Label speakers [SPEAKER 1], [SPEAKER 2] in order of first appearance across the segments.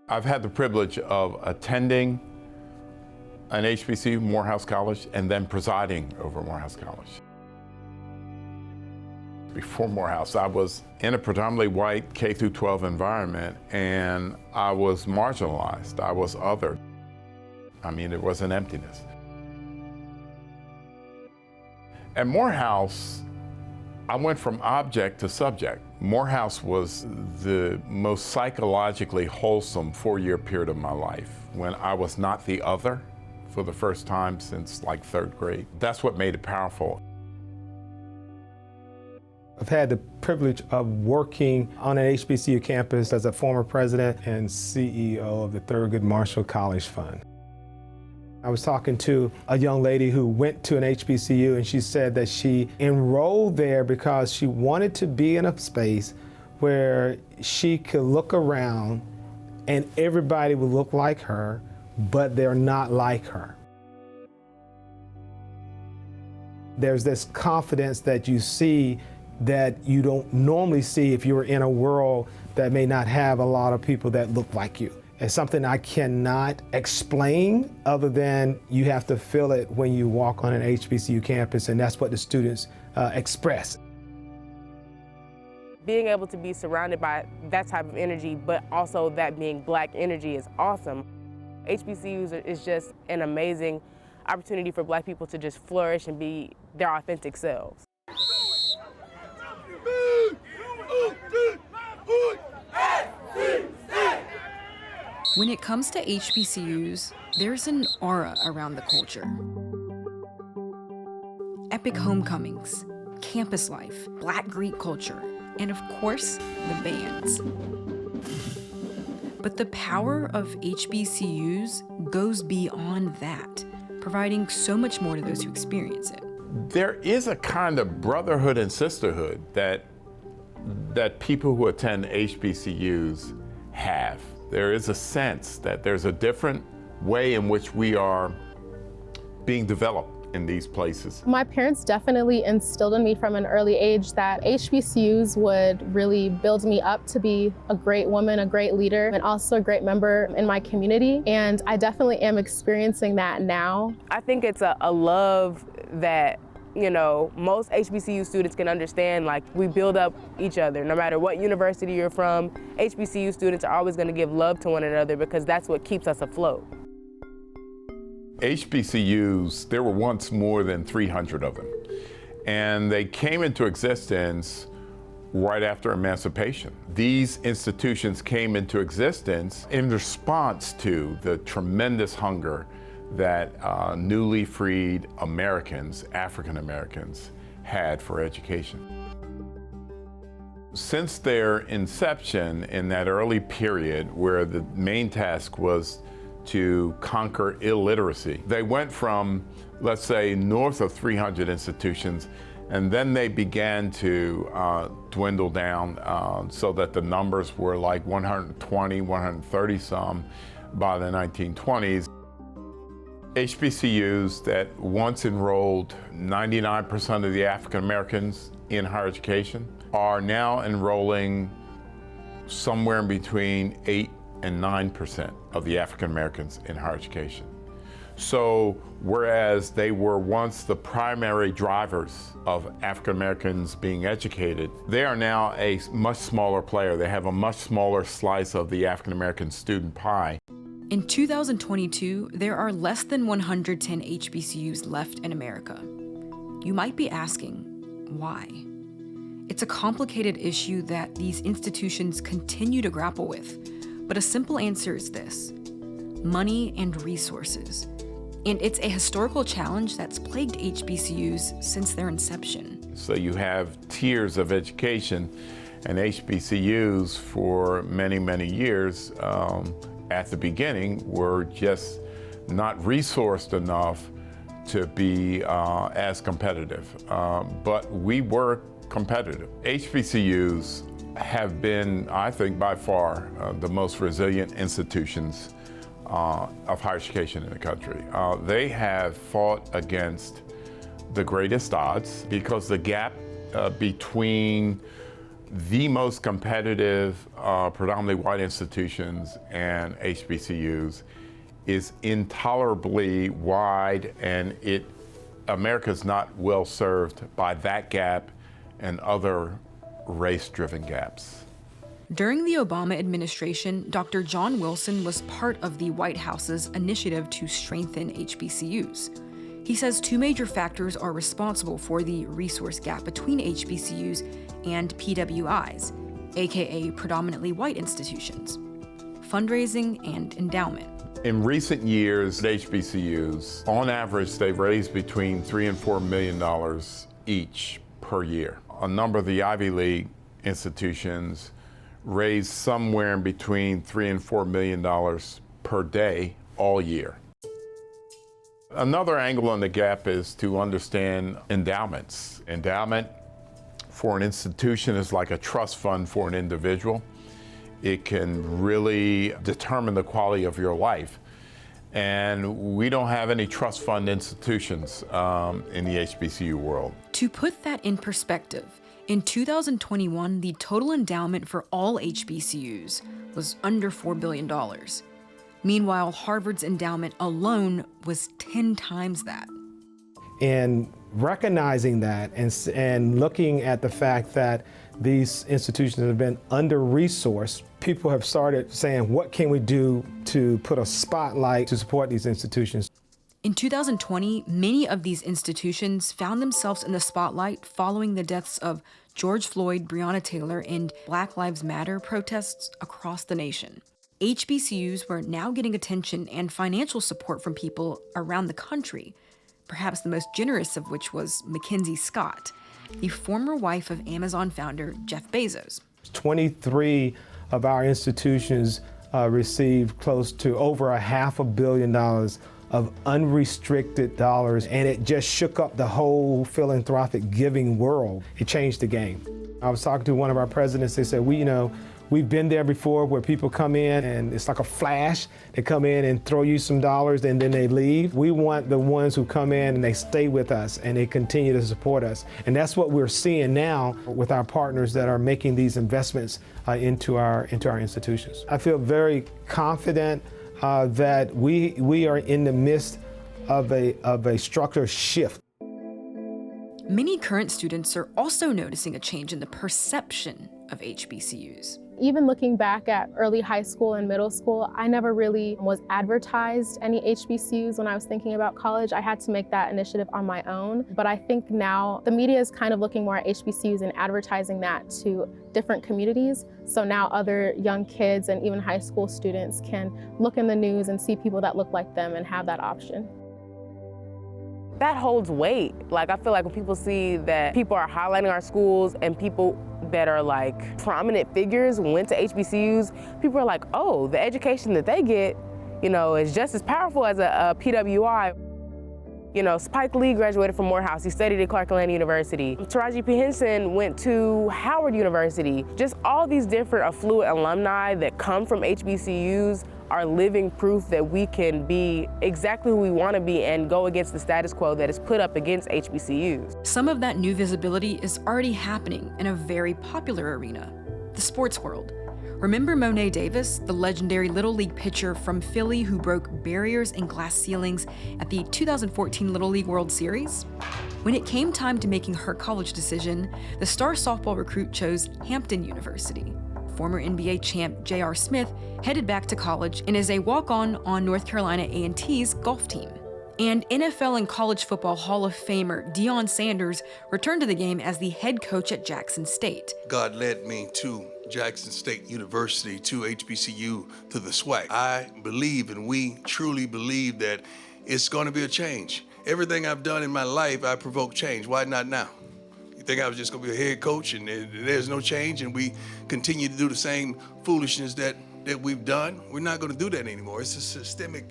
[SPEAKER 1] I've had the privilege of attending an HBCU, Morehouse College, and then presiding over Morehouse College. Before Morehouse, I was in a predominantly white K-12 environment, and I was marginalized. I was othered. I mean, it was an emptiness. At Morehouse, I went from object to subject. Morehouse was the most psychologically wholesome 4-year period of my life when I was not the other for the first time since like 3rd grade. That's what made it powerful.
[SPEAKER 2] I've had the privilege of working on an HBCU campus as a former president and CEO of the Thurgood Marshall College Fund. I was talking to a young lady who went to an HBCU, and she said that she enrolled there because she wanted to be in a space where she could look around and everybody would look like her, but they're not like her. There's this confidence that you see that you don't normally see if you're in a world that may not have a lot of people that look like you. It's something I cannot explain other than you have to feel it when you walk on an HBCU campus, and that's what the students express.
[SPEAKER 3] Being able to be surrounded by that type of energy, but also that being Black energy is awesome. HBCUs is just an amazing opportunity for Black people to just flourish and be their authentic selves.
[SPEAKER 4] When it comes to HBCUs, there's an aura around the culture. Epic homecomings, campus life, Black Greek culture, and of course, the bands. But the power of HBCUs goes beyond that, providing so much more to those who experience it.
[SPEAKER 1] There is a kind of brotherhood and sisterhood that people who attend HBCUs have. There is a sense that there's a different way in which we are being developed in these places.
[SPEAKER 5] My parents definitely instilled in me from an early age that HBCUs would really build me up to be a great woman, a great leader, and also a great member in my community. And I definitely am experiencing that now.
[SPEAKER 3] I think it's a love that, you know, most HBCU students can understand. Like, we build up each other. No matter what university you're from, HBCU students are always going to give love to one another because that's what keeps us afloat.
[SPEAKER 1] HBCUs, there were once more than 300 of them. And they came into existence right after emancipation. These institutions came into existence in response to the tremendous hunger that newly freed Americans, African Americans, had for education. Since their inception in that early period where the main task was to conquer illiteracy, they went from, let's say, north of 300 institutions, and then they began to dwindle down so that the numbers were like 120, 130 some by the 1920s. HBCUs that once enrolled 99% of the African Americans in higher education are now enrolling somewhere in between 8 and 9% of the African Americans in higher education. So whereas they were once the primary drivers of African Americans being educated, they are now a much smaller player. They have a much smaller slice of the African American student pie.
[SPEAKER 4] In 2022, there are less than 110 HBCUs left in America. You might be asking, why? It's a complicated issue that these institutions continue to grapple with, but a simple answer is this: money and resources. And it's a historical challenge that's plagued HBCUs since their inception.
[SPEAKER 1] So you have tiers of education, and HBCUs for many, many years at the beginning were just not resourced enough to be as competitive, but we were competitive. HBCUs have been, I think, by far the most resilient institutions of higher education in the country. They have fought against the greatest odds because the gap between the most competitive, predominantly white institutions and HBCUs is intolerably wide, and America's not well served by that gap and other race-driven gaps.
[SPEAKER 4] During the Obama administration, Dr. John Wilson was part of the White House's initiative to strengthen HBCUs. He says two major factors are responsible for the resource gap between HBCUs and PWIs, aka predominantly white institutions: fundraising and endowment.
[SPEAKER 1] In recent years, HBCUs, on average, they've raised between $3 and $4 million each per year. A number of the Ivy League institutions raise somewhere in between $3 and $4 million per day all year. Another angle on the gap is to understand endowments. Endowment for an institution is like a trust fund for an individual. It can really determine the quality of your life. And we don't have any trust fund institutions in the HBCU world.
[SPEAKER 4] To put that in perspective, in 2021, the total endowment for all HBCUs was under $4 billion. Meanwhile, Harvard's endowment alone was 10 times that.
[SPEAKER 2] And recognizing that and looking at the fact that these institutions have been under-resourced, people have started saying, what can we do to put a spotlight to support these institutions?
[SPEAKER 4] In 2020, many of these institutions found themselves in the spotlight following the deaths of George Floyd, Breonna Taylor, and Black Lives Matter protests across the nation. HBCUs were now getting attention and financial support from people around the country, perhaps the most generous of which was Mackenzie Scott, the former wife of Amazon founder Jeff Bezos.
[SPEAKER 2] 23 of our institutions received close to over $500 million of unrestricted dollars, and it just shook up the whole philanthropic giving world. It changed the game. I was talking to one of our presidents. They said, we've been there before where people come in and it's like a flash. They come in and throw you some dollars and then they leave. We want the ones who come in and they stay with us and they continue to support us. And that's what we're seeing now with our partners that are making these investments into our institutions. I feel very confident that we are in the midst of a structural shift.
[SPEAKER 4] Many current students are also noticing a change in the perception of HBCUs.
[SPEAKER 5] Even looking back at early high school and middle school, I never really was advertised any HBCUs when I was thinking about college. I had to make that initiative on my own. But I think now the media is kind of looking more at HBCUs and advertising that to different communities. So now other young kids and even high school students can look in the news and see people that look like them and have that option.
[SPEAKER 3] That holds weight. Like, I feel like when people see that people are highlighting our schools and people that are like prominent figures went to HBCUs, people are like, oh, the education that they get, is just as powerful as a PWI. Spike Lee graduated from Morehouse. He studied at Clark Atlanta University. Taraji P. Henson went to Howard University. Just all these different affluent alumni that come from HBCUs are living proof that we can be exactly who we want to be and go against the status quo that is put up against HBCUs.
[SPEAKER 4] Some of that new visibility is already happening in a very popular arena, the sports world. Remember Monet Davis, the legendary Little League pitcher from Philly who broke barriers and glass ceilings at the 2014 Little League World Series? When it came time to making her college decision, the star softball recruit chose Hampton University. Former NBA champ J.R. Smith headed back to college and is a walk-on North Carolina A&T's golf team. And NFL and college football Hall of Famer Deion Sanders returned to the game as the head coach at Jackson State.
[SPEAKER 6] God led me to Jackson State University, to HBCU, to the SWAC. I believe, and we truly believe, that it's going to be a change. Everything I've done in my life, I provoke change. Why not now? You think I was just going to be a head coach and there's no change and we continue to do the same foolishness that we've done? We're not going to do that anymore. It's a systemic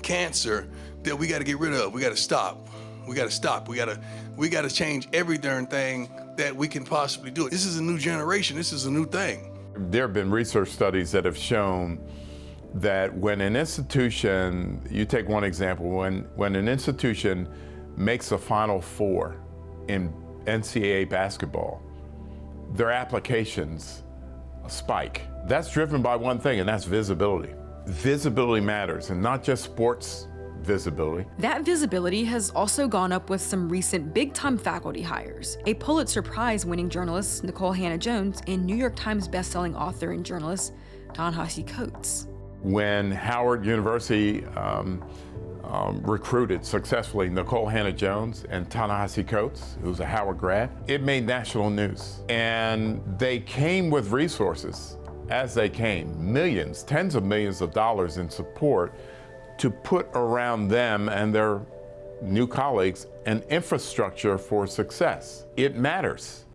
[SPEAKER 6] cancer that we got to get rid of. We got to stop. We got to stop. We got to change every darn thing that we can possibly do. This is a new generation. This is a new thing.
[SPEAKER 1] There have been research studies that have shown that when an institution, you take one example, when an institution makes a Final Four in NCAA basketball, their applications spike. That's driven by one thing, and that's visibility. Visibility matters, and not just sports visibility.
[SPEAKER 4] That visibility has also gone up with some recent big-time faculty hires. A Pulitzer Prize-winning journalist, Nikole Hannah-Jones, and New York Times bestselling author and journalist, Ta-Nehisi Coates.
[SPEAKER 1] When Howard University recruited successfully Nikole Hannah-Jones and Ta-Nehisi Coates, who's a Howard grad, it made national news. And they came with resources as they came, millions, tens of millions of dollars in support to put around them and their new colleagues an infrastructure for success. It matters.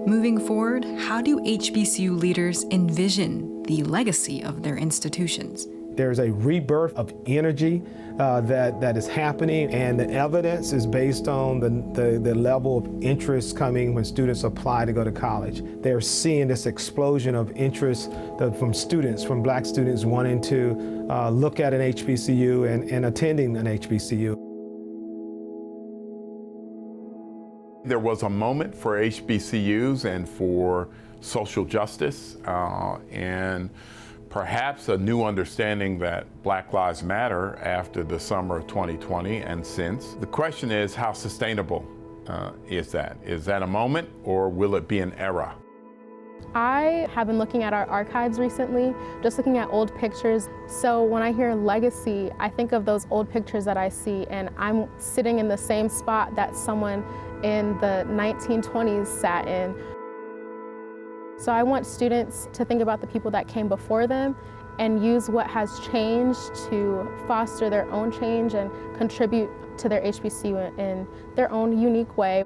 [SPEAKER 4] Moving forward, how do HBCU leaders envision the legacy of their institutions?
[SPEAKER 2] There's a rebirth of energy that is happening, and the evidence is based on the level of interest coming when students apply to go to college. They're seeing this explosion of interest from students, from Black students wanting to look at an HBCU and attending an HBCU.
[SPEAKER 1] There was a moment for HBCUs and for social justice and perhaps a new understanding that Black Lives Matter after the summer of 2020 and since. The question is, how sustainable is that? Is that a moment, or will it be an era?
[SPEAKER 5] I have been looking at our archives recently, just looking at old pictures. So when I hear legacy, I think of those old pictures that I see, and I'm sitting in the same spot that someone in the 1920s sat in. So I want students to think about the people that came before them and use what has changed to foster their own change and contribute to their HBCU in their own unique way.